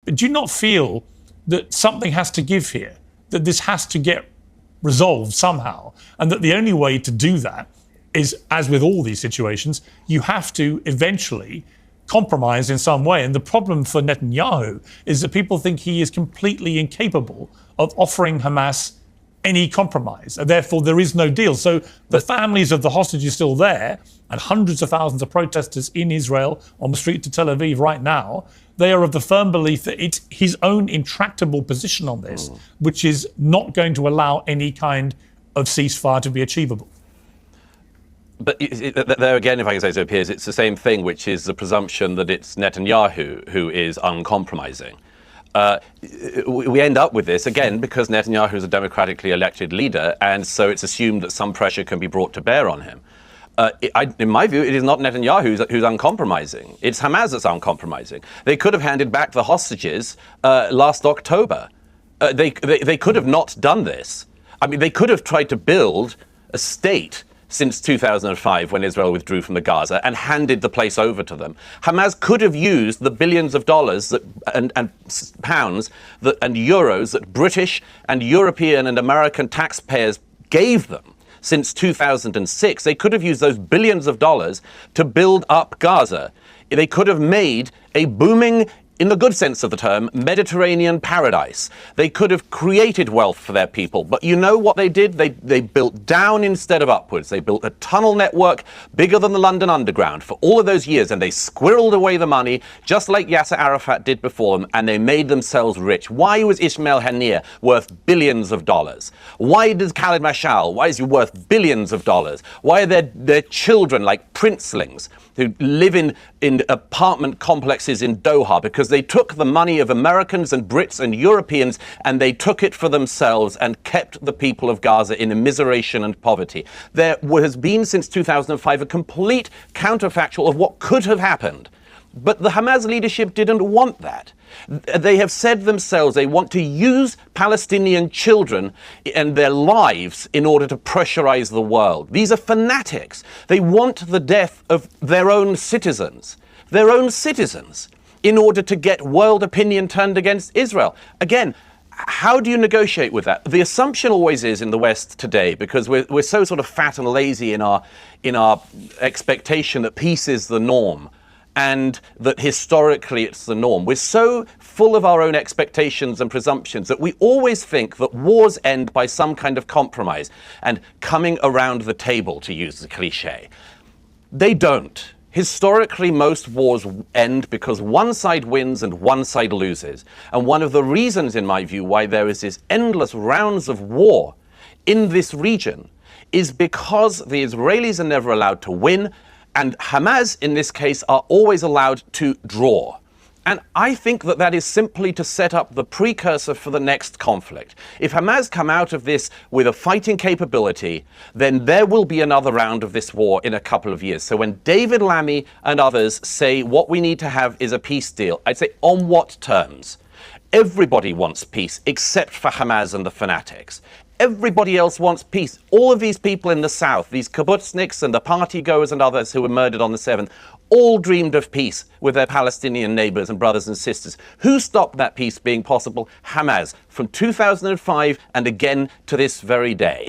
But do you not feel that something has to give here, that this has to get resolved somehow, and that the only way to do that is, as with all these situations, you have to eventually compromise in some way? And the problem for Netanyahu is that people think he is completely incapable of offering Hamas any compromise, and therefore there is no deal. So the families of the hostages are still there, and hundreds of thousands of protesters in Israel on the street to Tel Aviv right now, they are of the firm belief that it's his own intractable position on this, which is not going to allow any kind of ceasefire to be achievable. But there again, if I can say so, Piers, it's the same thing, which is the presumption that it's Netanyahu who is uncompromising. We end up with this, again, because Netanyahu is a democratically elected leader, and so it's assumed that some pressure can be brought to bear on him. In my view, it is not Netanyahu who's uncompromising. It's Hamas that's uncompromising. They could have handed back the hostages last October. They could have not done this. I mean, they could have tried to build a state since 2005, when Israel withdrew from the Gaza, and handed the place over to them. Hamas could have used the billions of dollars and pounds and euros that British and European and American taxpayers gave them since 2006. They could have used those billions of dollars to build up Gaza. They could have made a booming, in the good sense of the term, Mediterranean paradise. They could have created wealth for their people. But you know what they did? They built down instead of upwards. They built a tunnel network bigger than the London Underground for all of those years, and they squirreled away the money, just like Yasser Arafat did before them, and they made themselves rich. Why was Ismail Haniyeh worth billions of dollars? Why does Khaled Mashal, why is he worth billions of dollars? Why are their children like princelings who live in apartment complexes in Doha? Because they took the money of Americans and Brits and Europeans and they took it for themselves and kept the people of Gaza in immiseration and poverty. There has been since 2005 a complete counterfactual of what could have happened. But the Hamas leadership didn't want that. They have said themselves they want to use Palestinian children and their lives in order to pressurize the world. These are fanatics. They want the death of their own citizens, in order to get world opinion turned against Israel. Again, how do you negotiate with that? The assumption always is in the West today, because we're so sort of fat and lazy in our expectation that peace is the norm, and that historically it's the norm. We're so full of our own expectations and presumptions that we always think that wars end by some kind of compromise and coming around the table, to use the cliche. They don't. Historically, most wars end because one side wins and one side loses. And one of the reasons, in my view, why there is this endless rounds of war in this region is because the Israelis are never allowed to win, and Hamas, in this case, are always allowed to draw. And I think that is simply to set up the precursor for the next conflict. If Hamas come out of this with a fighting capability, then there will be another round of this war in a couple of years. So when David Lammy and others say what we need to have is a peace deal, I'd say, on what terms? Everybody wants peace except for Hamas and the fanatics. Everybody else wants peace. All of these people in the south, these kibbutzniks and the party goers and others who were murdered on the 7th, all dreamed of peace with their Palestinian neighbors and brothers and sisters. Who stopped that peace being possible? Hamas, from 2005 and again to this very day.